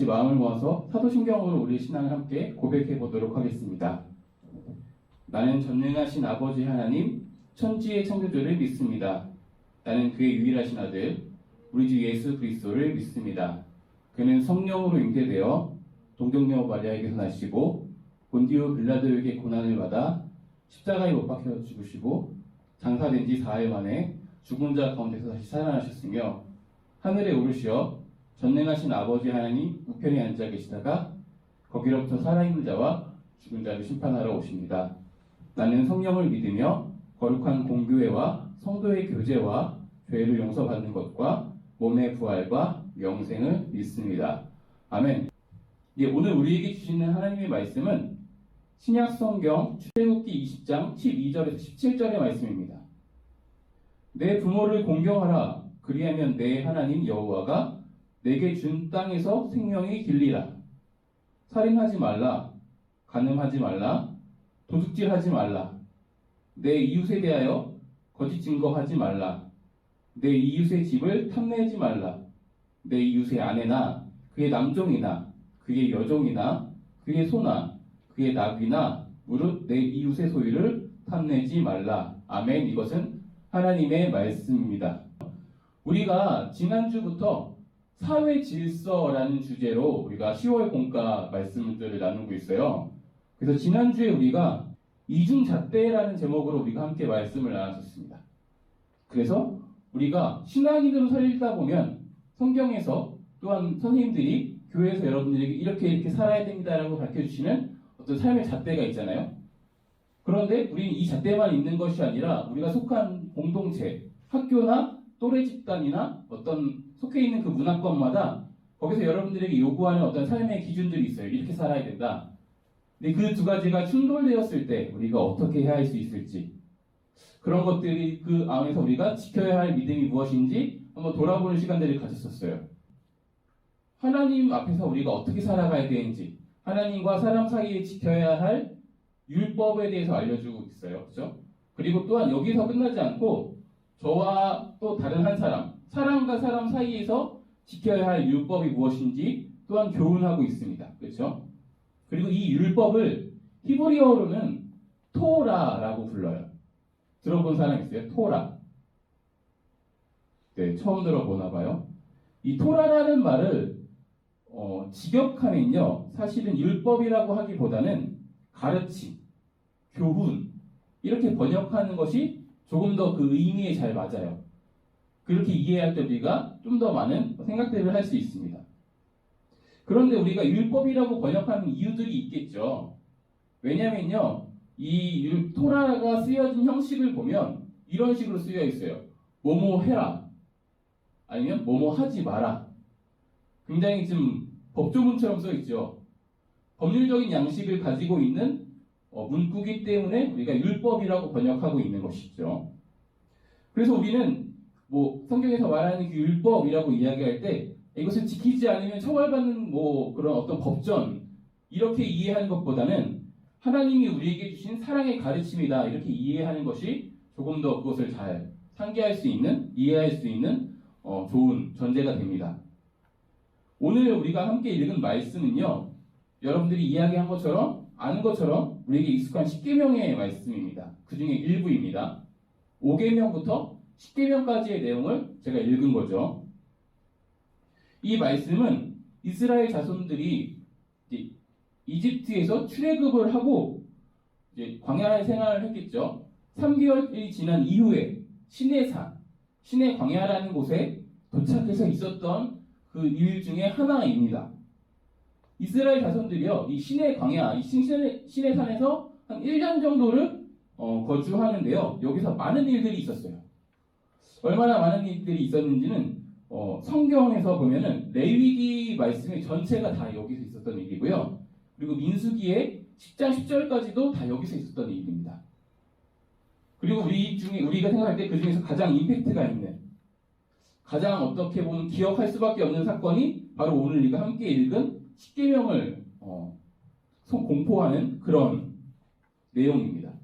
같이 마음을 모아서 사도신경으로 우리 신앙을 함께 고백해 보도록 하겠습니다. 나는 전능하신 아버지 하나님, 천지의 창조주를 믿습니다. 나는 그의 유일하신 아들, 우리 주 예수 그리스도를 믿습니다. 그는 성령으로 잉태되어 동정녀 마리아에게서 나시고 본디오 빌라도에게 고난을 받아 십자가에 못 박혀 죽으시고 장사된 지 4일 만에 죽은 자 가운데서 다시 살아나셨으며 하늘에 오르시어 전능하신 아버지 하나님 우편에 앉아 계시다가 거기로부터 살아있는 자와 죽은 자를 심판하러 오십니다. 나는 성령을 믿으며 거룩한 공교회와 성도의 교제와 죄를 용서받는 것과 몸의 부활과 영생을 믿습니다. 아멘. 오늘 우리에게 주시는 하나님의 말씀은 신약 성경 출애굽기 20장 12절에서 17절의 말씀입니다. 내 부모를 공경하라. 그리하면 내 하나님 여호와가 내게 준 땅에서 생명이 길리라. 살인하지 말라. 간음하지 말라. 도둑질하지 말라. 내 이웃에 대하여 거짓 증거하지 말라. 내 이웃의 집을 탐내지 말라. 내 이웃의 아내나 그의 남종이나 그의 여종이나 그의 소나 그의 나귀나 무릇 내 이웃의 소유를 탐내지 말라. 아멘. 이것은 하나님의 말씀입니다. 우리가 지난주부터 사회 질서라는 주제로 우리가 10월 공과 말씀들을 나누고 있어요. 그래서 지난주에 우리가 이중잣대라는 제목으로 우리가 함께 말씀을 나눴습니다. 그래서 우리가 신앙인으로 살다 보면 성경에서 또한 선생님들이 교회에서 여러분들에게 이렇게 살아야 됩니다라고 가르쳐주시는 어떤 삶의 잣대가 있잖아요. 그런데 우리는 이 잣대만 있는 것이 아니라 우리가 속한 공동체, 학교나 또래 집단이나 어떤 속해 있는 그 문화권마다 거기서 여러분들에게 요구하는 어떤 삶의 기준들이 있어요. 이렇게 살아야 된다. 근데 그 두 가지가 충돌되었을 때 우리가 어떻게 해야 할 수 있을지, 그런 것들이 그 안에서 우리가 지켜야 할 믿음이 무엇인지 한번 돌아보는 시간들을 가졌었어요. 하나님 앞에서 우리가 어떻게 살아가야 되는지, 하나님과 사람 사이에 지켜야 할 율법에 대해서 알려주고 있어요. 그렇죠? 그리고 또한 여기서 끝나지 않고 저와 또 다른 한 사람, 사람과 사람 사이에서 지켜야 할 율법이 무엇인지 또한 교훈하고 있습니다. 그렇죠? 그리고 이 율법을 히브리어로는 토라라고 불러요. 들어본 사람 있어요? 토라. 네, 처음 들어보나 봐요. 이 토라라는 말을 직역하면요, 사실은 율법이라고 하기보다는 가르침, 교훈, 이렇게 번역하는 것이 조금 더 그 의미에 잘 맞아요. 그렇게 이해할 때 우리가 좀 더 많은 생각들을 할 수 있습니다. 그런데 우리가 율법이라고 번역하는 이유들이 있겠죠. 왜냐면요, 이 토라가 쓰여진 형식을 보면 이런 식으로 쓰여 있어요. 뭐뭐 해라, 아니면 뭐뭐 하지 마라. 굉장히 좀 법조문처럼 써 있죠. 법률적인 양식을 가지고 있는 문구기 때문에 우리가 율법이라고 번역하고 있는 것이죠. 그래서 우리는 성경에서 말하는 그 율법이라고 이야기할 때 이것을 지키지 않으면 처벌받는 그런 어떤 법전, 이렇게 이해하는 것보다는 하나님이 우리에게 주신 사랑의 가르침이다, 이렇게 이해하는 것이 조금 더 그것을 잘 상기할 수 있는, 이해할 수 있는 좋은 전제가 됩니다. 오늘 우리가 함께 읽은 말씀은요, 여러분들이 이야기한 것처럼, 아는 것처럼 우리에게 익숙한 10계명의 말씀입니다. 그 중에 일부입니다. 5계명부터 10계명까지의 내용을 제가 읽은 거죠. 이 말씀은 이스라엘 자손들이 이집트에서 출애굽을 하고 이제 광야 생활을 했겠죠. 3개월이 지난 이후에 신의 광야라는 곳에 도착해서 있었던 그 일 중에 하나입니다. 이스라엘 자손들이요, 이 신의 광야, 이 신의 산에서 한 1년 정도를 거주하는데요. 여기서 많은 일들이 있었어요. 얼마나 많은 일들이 있었는지는 성경에서 보면은 레위기 말씀의 전체가 다 여기서 있었던 일이고요. 그리고 민수기의 10장 10절까지도 다 여기서 있었던 일입니다. 그리고 우리가 생각할 때 그 중에서 가장 임팩트가 있는, 가장 어떻게 보면 기억할 수밖에 없는 사건이 바로 오늘 우리가 함께 읽은 10계명을 공포하는 그런 내용입니다.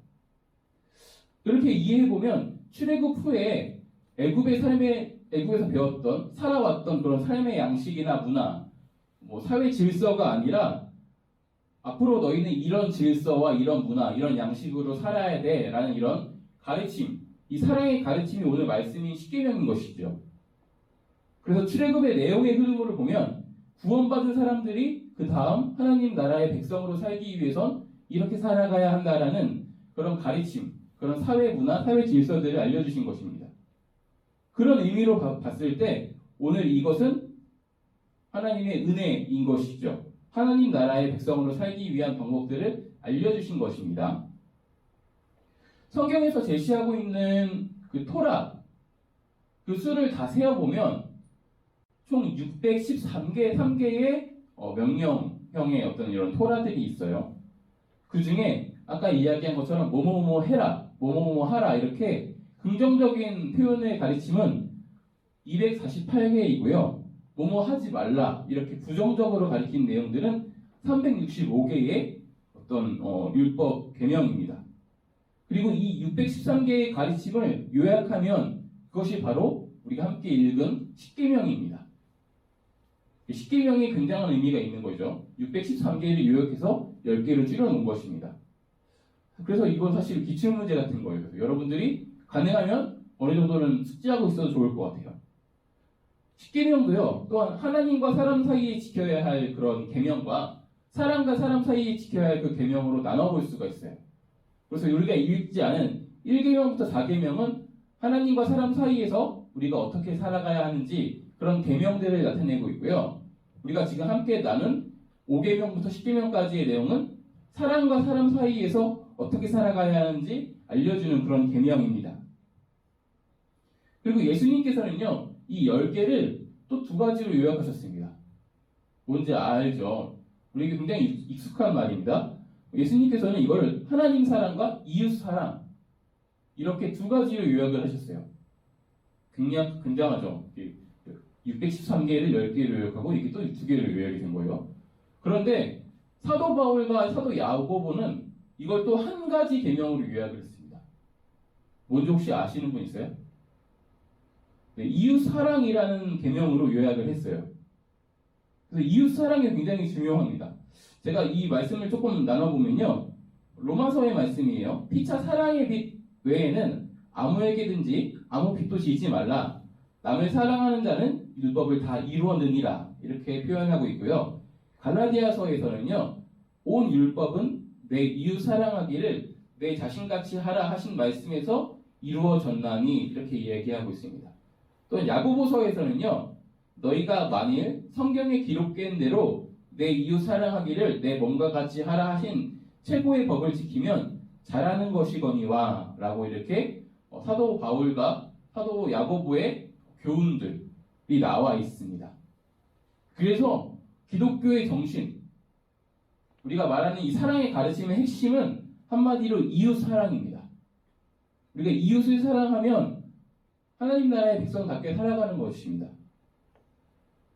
이렇게 이해해보면 출애굽 후에 애굽에서 배웠던, 살아왔던 그런 삶의 양식이나 문화, 뭐 사회 질서가 아니라 앞으로 너희는 이런 질서와 이런 문화, 이런 양식으로 살아야 돼라는 이런 가르침, 이 사랑의 가르침이 오늘 말씀인 십계명인 것이죠. 그래서 출애굽의 내용의 흐름을 보면 구원받은 사람들이 그 다음 하나님 나라의 백성으로 살기 위해선 이렇게 살아가야 한다라는 그런 가르침, 그런 사회 문화, 사회 질서들을 알려주신 것입니다. 그런 의미로 봤을 때 오늘 이것은 하나님의 은혜인 것이죠. 하나님 나라의 백성으로 살기 위한 방법들을 알려주신 것입니다. 성경에서 제시하고 있는 그 토라, 그 수를 다 세어보면 총 613개의 명령형의 어떤 이런 토라들이 있어요. 그 중에 아까 이야기한 것처럼 뭐뭐뭐 해라, 뭐뭐뭐 하라 이렇게 긍정적인 표현의 가르침은 248개이고요. 뭐뭐 하지 말라 이렇게 부정적으로 가리킨 내용들은 365개의 어떤 율법 계명입니다. 그리고 이 613개의 가르침을 요약하면 그것이 바로 우리가 함께 읽은 십계명입니다. 십계명이 굉장한 의미가 있는 거죠. 613개를 요약해서 10개로 줄여놓은 것입니다. 그래서 이건 사실 기출문제 같은 거예요. 그래서 여러분들이 가능하면 어느 정도는 숙지하고 있어도 좋을 것 같아요. 십계명도요. 또한 하나님과 사람 사이에 지켜야 할 그런 계명과 사람과 사람 사이에 지켜야 할 그 계명으로 나눠볼 수가 있어요. 그래서 우리가 읽지 않은 1계명부터 4계명은 하나님과 사람 사이에서 우리가 어떻게 살아가야 하는지 그런 계명들을 나타내고 있고요. 우리가 지금 함께 나눈 5계명부터 10계명까지의 내용은 사람과 사람 사이에서 어떻게 살아가야 하는지 알려주는 그런 계명입니다. 그리고 예수님께서는요, 이 10개를 또 두 가지로 요약하셨습니다. 뭔지 알죠? 우리에게 굉장히 익숙한 말입니다. 예수님께서는 이걸 하나님 사랑과 이웃 사랑 이렇게 두 가지로 요약을 하셨어요. 굉장하죠? 613개를 10개로 요약하고 이게 또 두 개로 요약이 된 거예요. 그런데 사도 바울과 사도 야고보는 이걸 또 한 가지 계명으로 요약을 했습니다. 뭔지 혹시 아시는 분 있어요? 네, 이웃 사랑이라는 계명으로 요약을 했어요. 그래서 이웃 사랑이 굉장히 중요합니다. 제가 이 말씀을 조금 나눠보면요. 로마서의 말씀이에요. 피차 사랑의 빛 외에는 아무에게든지 아무 빚도 지지 말라. 남을 사랑하는 자는 율법을 다 이루었느니라. 이렇게 표현하고 있고요. 갈라디아서에서는요. 온 율법은 내 이웃 사랑하기를 내 자신같이 하라 하신 말씀에서 이루어졌나니 이렇게 이야기하고 있습니다. 또 야고보서에서는요. 너희가 만일 성경에 기록된 대로 내 이웃 사랑하기를 내 몸과 같이 하라 하신 최고의 법을 지키면 잘하는 것이거니와 라고 이렇게 사도 바울과 사도 야고보의 교훈들이 나와 있습니다. 그래서 기독교의 정신, 우리가 말하는 이 사랑의 가르침의 핵심은 한마디로 이웃 사랑입니다. 우리가 이웃을 사랑하면 하나님 나라의 백성답게 살아가는 것입니다.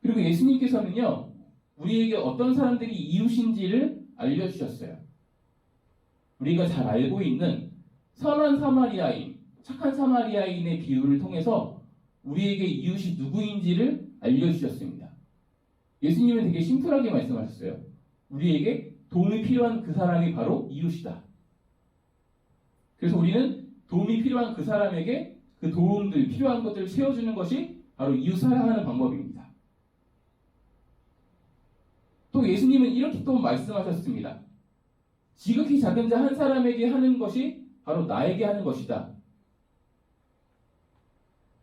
그리고 예수님께서는요, 우리에게 어떤 사람들이 이웃인지를 알려주셨어요. 우리가 잘 알고 있는 선한 사마리아인, 착한 사마리아인의 비유를 통해서 우리에게 이웃이 누구인지를 알려주셨습니다. 예수님은 되게 심플하게 말씀하셨어요. 우리에게 도움이 필요한 그 사람이 바로 이웃이다. 그래서 우리는 도움이 필요한 그 사람에게 그 도움들, 필요한 것들을 채워주는 것이 바로 이웃 사랑하는 방법입니다. 또 예수님은 이렇게 또 말씀하셨습니다. 지극히 작은 자 한 사람에게 하는 것이 바로 나에게 하는 것이다.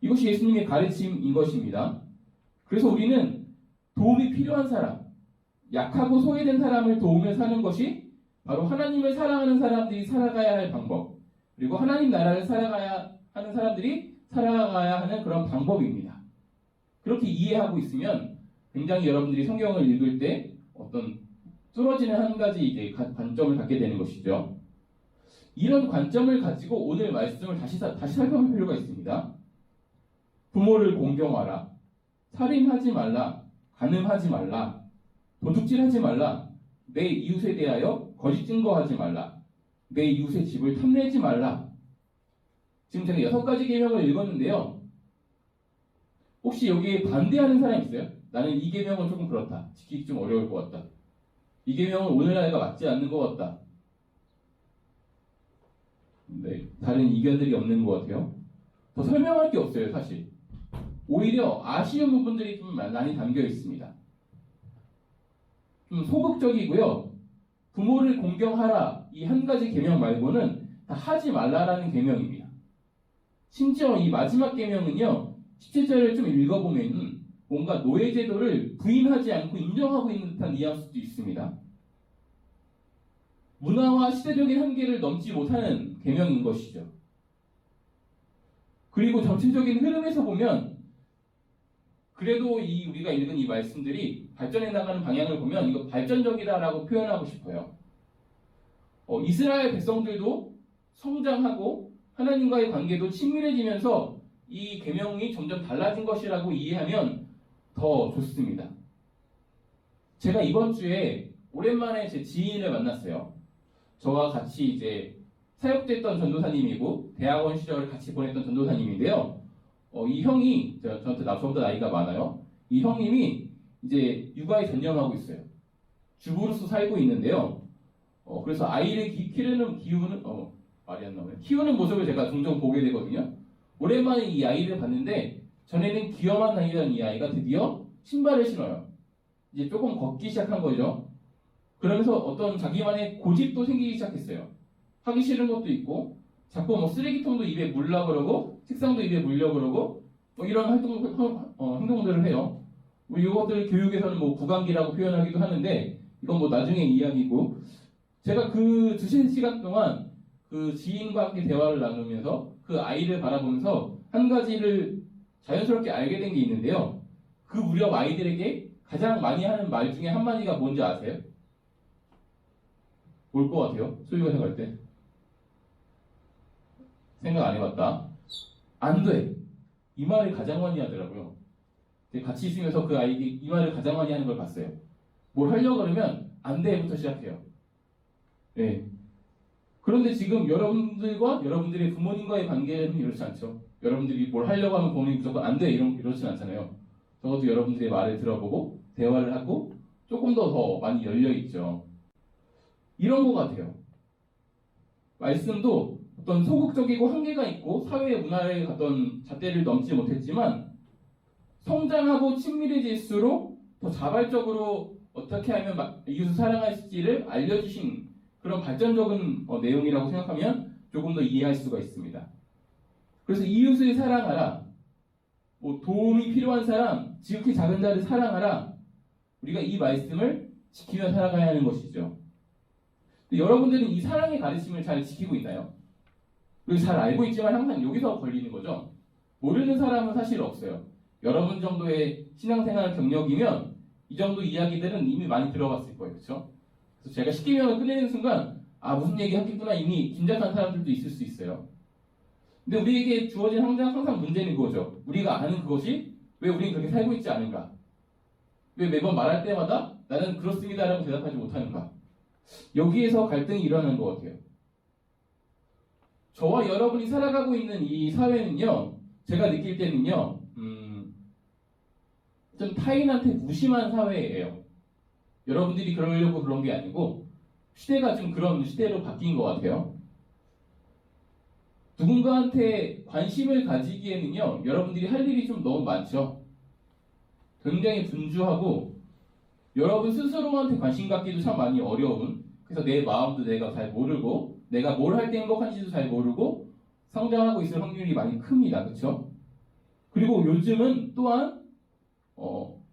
이것이 예수님의 가르침인 것입니다. 그래서 우리는 도움이 필요한 사람, 약하고 소외된 사람을 도우며 사는 것이 바로 하나님을 사랑하는 사람들이 살아가야 할 방법, 그리고 하나님 나라를 살아가야 하는 사람들이 살아가야 하는 그런 방법입니다. 그렇게 이해하고 있으면 굉장히 여러분들이 성경을 읽을 때 어떤 뚫어지는 한 가지 이제 관점을 갖게 되는 것이죠. 이런 관점을 가지고 오늘 말씀을 다시 살펴볼 필요가 있습니다. 부모를 공경하라, 살인하지 말라, 간음하지 말라, 도둑질하지 말라, 내 이웃에 대하여 거짓 증거하지 말라, 내 이웃의 집을 탐내지 말라. 지금 제가 6가지 계명을 읽었는데요. 혹시 여기에 반대하는 사람 있어요? 나는 이 계명은 조금 그렇다. 지키기 좀 어려울 것 같다. 이 계명은 오늘날과 맞지 않는 것 같다. 네, 다른 이견들이 없는 것 같아요. 더 설명할 게 없어요, 사실. 오히려 아쉬운 부분들이 좀 많이 담겨 있습니다. 좀 소극적이고요. 부모를 공경하라 이 한 가지 계명 말고는 다 하지 말라라는 계명입니다. 심지어 이 마지막 계명은요. 17절을 좀 읽어보면 뭔가 노예제도를 부인하지 않고 인정하고 있는 듯한 뉘앙스도 있습니다. 문화와 시대적인 한계를 넘지 못하는 계명인 것이죠. 그리고 전체적인 흐름에서 보면 그래도 우리가 읽은 이 말씀들이 발전해 나가는 방향을 보면 이거 발전적이다라고 표현하고 싶어요. 이스라엘 백성들도 성장하고 하나님과의 관계도 친밀해지면서 이 계명이 점점 달라진 것이라고 이해하면 더 좋습니다. 제가 이번 주에 오랜만에 제 지인을 만났어요. 저와 같이 이제 사역됐던 전도사님이고 대학원 시절을 같이 보냈던 전도사님인데요. 이 형이 저보다 나이가 많아요. 이 형님이 이제 육아에 전념하고 있어요. 주부로서 살고 있는데요. 그래서 아이를 키우는 모습을 제가 종종 보게 되거든요. 오랜만에 이 아이를 봤는데 전에는 귀여만 다니던 이 아이가 드디어 신발을 신어요. 이제 조금 걷기 시작한 거죠. 그러면서 어떤 자기만의 고집도 생기기 시작했어요. 하기 싫은 것도 있고 자꾸 뭐 쓰레기통도 입에 물라 그러고 책상도 입에 물려 그러고 이런 행동들을 해요. 이것들 교육에서는 구강기라고 표현하기도 하는데 이건 나중에 이야기고 제가 그 2-3시간 동안 그 지인과 함께 대화를 나누면서 그 아이를 바라보면서 한 가지를 자연스럽게 알게 된 게 있는데요. 그 무렵 아이들에게 가장 많이 하는 말 중에 한마디가 뭔지 아세요? 뭘 것 같아요? 소유가 생각할 때 생각 안 해봤다. 안 돼. 이 말을 가장 많이 하더라고요. 같이 있으면서 그 아이들이 이 말을 가장 많이 하는 걸 봤어요. 뭘 하려고 그러면 안 돼부터 시작해요. 네. 그런데 지금 여러분들의 부모님과의 관계는 이렇지 않죠. 여러분들이 뭘 하려고 하면 부모님이 무조건 안 돼 이러진 않잖아요. 적어도 여러분들의 말을 들어보고 대화를 하고 조금 더 많이 열려 있죠. 이런 것 같아요. 말씀도 어떤 소극적이고 한계가 있고 사회의 문화의 어떤 잣대를 넘지 못했지만 성장하고 친밀해질수록 더 자발적으로 어떻게 하면 이웃을 사랑할지를 알려주신 그런 발전적인 내용이라고 생각하면 조금 더 이해할 수가 있습니다. 그래서 이웃을 사랑하라. 도움이 필요한 사람, 지극히 작은 자를 사랑하라. 우리가 이 말씀을 지키며 살아가야 하는 것이죠. 여러분들은 이 사랑의 가르침을 잘 지키고 있나요? 그리고 잘 알고 있지만 항상 여기서 걸리는 거죠. 모르는 사람은 사실 없어요. 여러분 정도의 신앙생활 경력이면 이 정도 이야기들은 이미 많이 들어봤을 거예요. 그렇죠? 그래서 제가 10계명을 끝내는 순간 무슨 얘기 하겠구나 이미 짐작한 사람들도 있을 수 있어요. 근데 우리에게 주어진 항상 문제는 그거죠. 우리가 아는 그것이 왜 우리는 그렇게 살고 있지 않은가? 왜 매번 말할 때마다 나는 그렇습니다라고 대답하지 못하는가? 여기에서 갈등이 일어나는 것 같아요. 저와 여러분이 살아가고 있는 이 사회는요, 제가 느낄 때는요, 좀 타인한테 무심한 사회예요. 여러분들이 그러려고 그런 게 아니고 시대가 좀 그런 시대로 바뀐 것 같아요. 누군가한테 관심을 가지기에는요, 여러분들이 할 일이 좀 너무 많죠. 굉장히 분주하고 여러분 스스로한테 관심 갖기도 참 많이 어려운, 그래서 내 마음도 내가 잘 모르고 내가 뭘 할 때 행복한지도 잘 모르고 성장하고 있을 확률이 많이 큽니다. 그렇죠? 그리고 요즘은 또한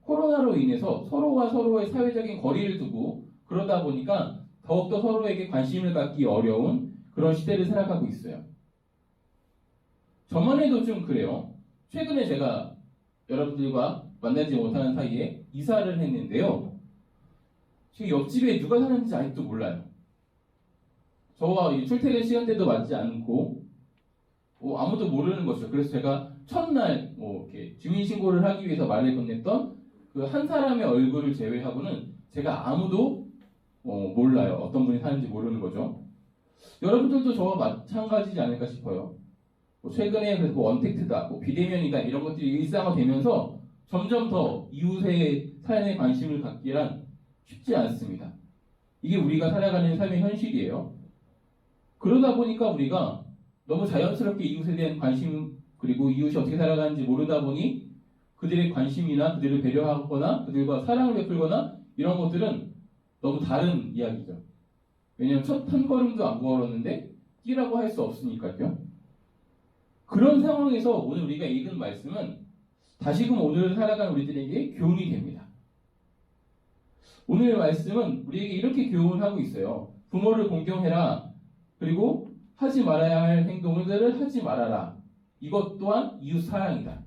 코로나로 인해서 서로와 서로의 사회적인 거리를 두고 그러다 보니까 더욱더 서로에게 관심을 갖기 어려운 그런 시대를 살아가고 있어요. 저만 해도 좀 그래요. 최근에 제가 여러분들과 만나지 못하는 사이에 이사를 했는데요. 지금 옆집에 누가 사는지 아직도 몰라요. 저와 출퇴근 시간대도 맞지 않고 아무도 모르는 거죠. 그래서 제가 첫날 이렇게 주민신고를 하기 위해서 말을 건넸던 그 한 사람의 얼굴을 제외하고는 제가 아무도 몰라요. 어떤 분이 사는지 모르는 거죠. 여러분들도 저와 마찬가지지 않을까 싶어요. 최근에 그래서 원택트다, 비대면이다 이런 것들이 일상화되면서 점점 더 이웃의 삶에 관심을 갖기란 쉽지 않습니다. 이게 우리가 살아가는 삶의 현실이에요. 그러다 보니까 우리가 너무 자연스럽게 이웃에 대한 관심, 그리고 이웃이 어떻게 살아가는지 모르다 보니 그들의 관심이나 그들을 배려하거나 그들과 사랑을 베풀거나 이런 것들은 너무 다른 이야기죠. 왜냐하면 첫 한 걸음도 안 걸었는데 뛰라고 할 수 없으니까요. 그런 상황에서 오늘 우리가 읽은 말씀은 다시금 오늘 살아가는 우리들에게 교훈이 됩니다. 오늘 말씀은 우리에게 이렇게 교훈을 하고 있어요. 부모를 공경해라. 그리고 하지 말아야 할 행동들을 하지 말아라. 이것 또한 이웃 사랑이다.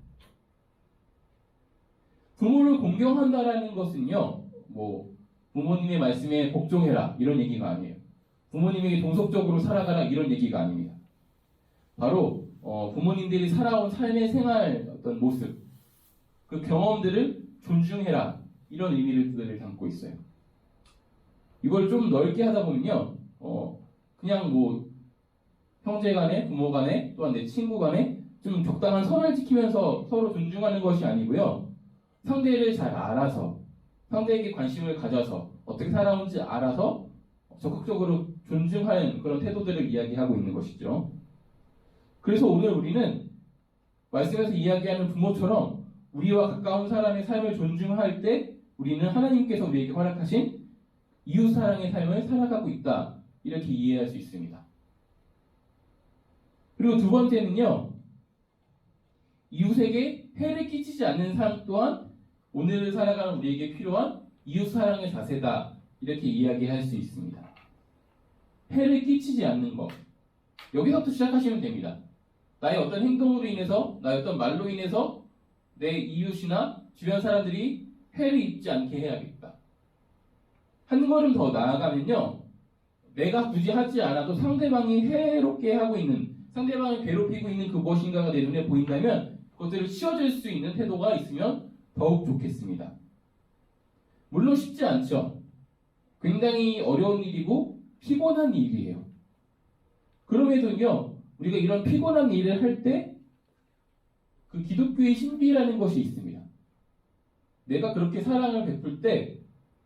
부모를 공경한다라는 것은요, 부모님의 말씀에 복종해라 이런 얘기가 아니에요. 부모님에게 동속적으로 살아가라 이런 얘기가 아닙니다. 바로 부모님들이 살아온 삶의 생활 어떤 모습, 그 경험들을 존중해라 이런 의미를 담고 있어요. 이걸 좀 넓게 하다 보면요, 그냥 형제간에, 부모간에, 또한 내 친구간에 좀 적당한 선을 지키면서 서로 존중하는 것이 아니고요, 상대를 잘 알아서, 상대에게 관심을 가져서 어떻게 살아온지 알아서 적극적으로 존중하는 그런 태도들을 이야기하고 있는 것이죠. 그래서 오늘 우리는 말씀에서 이야기하는 부모처럼 우리와 가까운 사람의 삶을 존중할 때 우리는 하나님께서 우리에게 허락하신 이웃사랑의 삶을 살아가고 있다. 이렇게 이해할 수 있습니다. 그리고 두 번째는요, 이웃에게 해를 끼치지 않는 삶 또한 오늘을 살아가는 우리에게 필요한 이웃사랑의 자세다. 이렇게 이야기할 수 있습니다. 해를 끼치지 않는 것. 여기서부터 시작하시면 됩니다. 나의 어떤 행동으로 인해서, 나의 어떤 말로 인해서 내 이웃이나 주변 사람들이 해를 입지 않게 해야겠다. 한 걸음 더 나아가면요, 내가 굳이 하지 않아도 상대방이 해롭게 하고 있는, 상대방을 괴롭히고 있는 그 무엇인가가 내 눈에 보인다면 그것들을 치워줄 수 있는 태도가 있으면 더욱 좋겠습니다. 물론 쉽지 않죠. 굉장히 어려운 일이고 피곤한 일이에요. 그럼에도요, 우리가 이런 피곤한 일을 할 때 그 기독교의 신비라는 것이 있습니다. 내가 그렇게 사랑을 베풀 때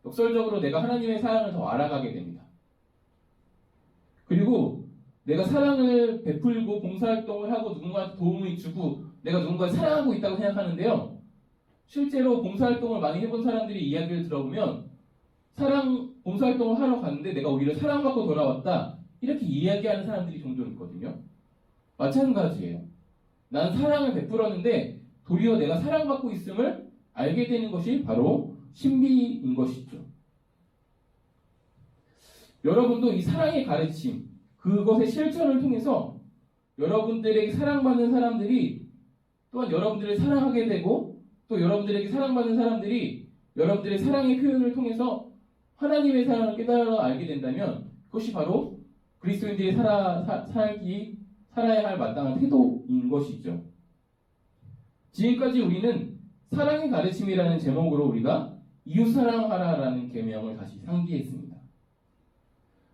역설적으로 내가 하나님의 사랑을 더 알아가게 됩니다. 그리고 내가 사랑을 베풀고 봉사활동을 하고 누군가한테 도움을 주고 내가 누군가를 사랑하고 있다고 생각하는데요, 실제로 봉사활동을 많이 해본 사람들이 이야기를 들어보면 봉사활동을 하러 갔는데 내가 오히려 사랑받고 돌아왔다 이렇게 이야기하는 사람들이 종종 있거든요. 마찬가지예요. 난 사랑을 베풀었는데 도리어 내가 사랑받고 있음을 알게 되는 것이 바로 신비인 것이죠. 여러분도 이 사랑의 가르침, 그것의 실천을 통해서 여러분들에게 사랑받는 사람들이 또한 여러분들을 사랑하게 되고 또 여러분들에게 사랑받는 사람들이 여러분들의 사랑의 표현을 통해서 하나님의 사랑을 깨달아 알게 된다면 그것이 바로 그리스도인들이 살아야 할 마땅한 태도인 것이죠. 지금까지 우리는 사랑의 가르침이라는 제목으로 우리가 이웃사랑하라라는 계명을 다시 상기했습니다.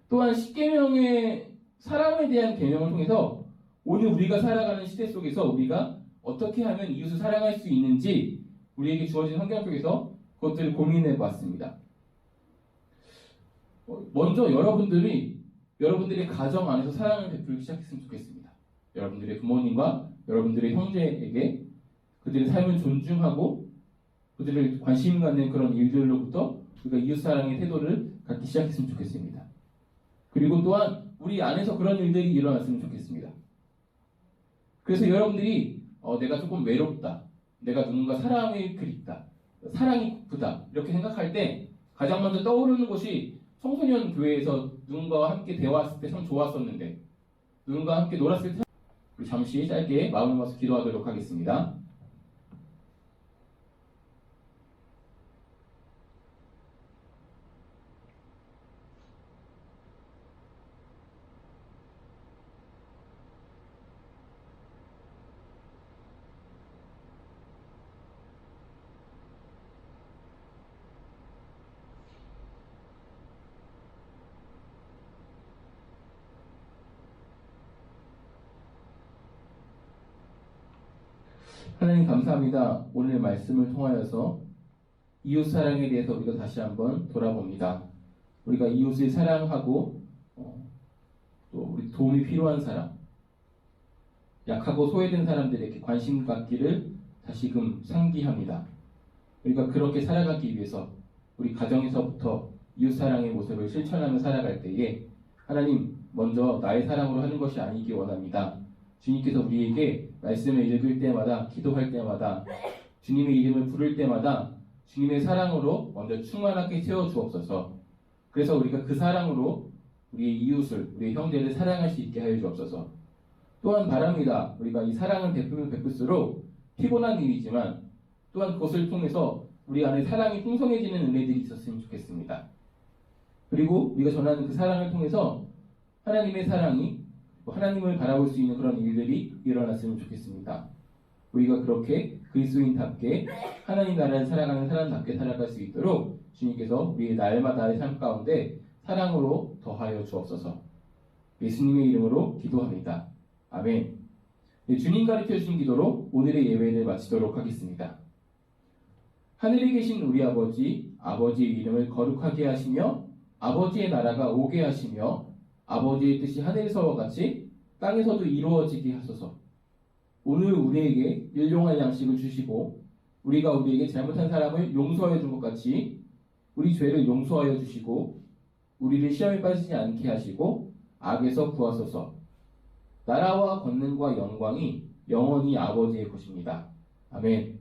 또한 10계명의 사랑에 대한 계명을 통해서 오늘 우리가 살아가는 시대 속에서 우리가 어떻게 하면 이웃을 사랑할 수 있는지 우리에게 주어진 환경 속에서 그것들을 고민해 봤습니다. 먼저 여러분들의 가정 안에서 사랑을 베풀기 시작했으면 좋겠습니다. 여러분들의 부모님과 여러분들의 형제에게 그들의 삶을 존중하고 그들을 관심 갖는 그런 일들로부터 우리가 이웃사랑의 태도를 갖기 시작했으면 좋겠습니다. 그리고 또한 우리 안에서 그런 일들이 일어났으면 좋겠습니다. 그래서 여러분들이 내가 조금 외롭다, 내가 누군가 사랑이 그립다, 사랑이 고프다 이렇게 생각할 때 가장 먼저 떠오르는 것이 청소년 교회에서 누군가와 함께 대화했을 때 참 좋았었는데 누군가와 함께 놀았을 때 우리 잠시 짧게 마음을 모아서 기도하도록 하겠습니다. 하나님 감사합니다. 오늘 말씀을 통하여서 이웃 사랑에 대해서 우리가 다시 한번 돌아봅니다. 우리가 이웃을 사랑하고 또 우리 도움이 필요한 사람, 약하고 소외된 사람들에게 관심 갖기를 다시금 상기합니다. 우리가 그렇게 살아가기 위해서 우리 가정에서부터 이웃 사랑의 모습을 실천하며 살아갈 때에 하나님 먼저 나의 사랑으로 하는 것이 아니기 원합니다. 주님께서 우리에게 말씀을 읽을 때마다, 기도할 때마다, 주님의 이름을 부를 때마다 주님의 사랑으로 먼저 충만하게 세워주옵소서. 그래서 우리가 그 사랑으로 우리의 이웃을, 우리의 형제를 사랑할 수 있게 하여 주옵소서. 또한 바랍니다. 우리가 이 사랑을 베풀면 베풀수록 피곤한 일이지만 또한 그것을 통해서 우리 안에 사랑이 풍성해지는 은혜들이 있었으면 좋겠습니다. 그리고 우리가 전하는 그 사랑을 통해서 하나님의 사랑이 하나님을 바라볼 수 있는 그런 일들이 일어났으면 좋겠습니다. 우리가 그렇게 그리스도인답게 하나님 나라를 살아가는 사람답게 살아갈 수 있도록 주님께서 우리의 날마다의 삶 가운데 사랑으로 더하여 주옵소서. 예수님의 이름으로 기도합니다. 아멘. 네, 주님 가르쳐 주신 기도로 오늘의 예배를 마치도록 하겠습니다. 하늘에 계신 우리 아버지, 아버지의 이름을 거룩하게 하시며 아버지의 나라가 오게 하시며 아버지의 뜻이 하늘에서와 같이 땅에서도 이루어지게 하소서. 오늘 우리에게 일용할 양식을 주시고 우리가 우리에게 잘못한 사람을 용서하여 준 것 같이 우리 죄를 용서하여 주시고 우리를 시험에 빠지지 않게 하시고 악에서 구하소서. 나라와 권능과 영광이 영원히 아버지의 것입니다. 아멘.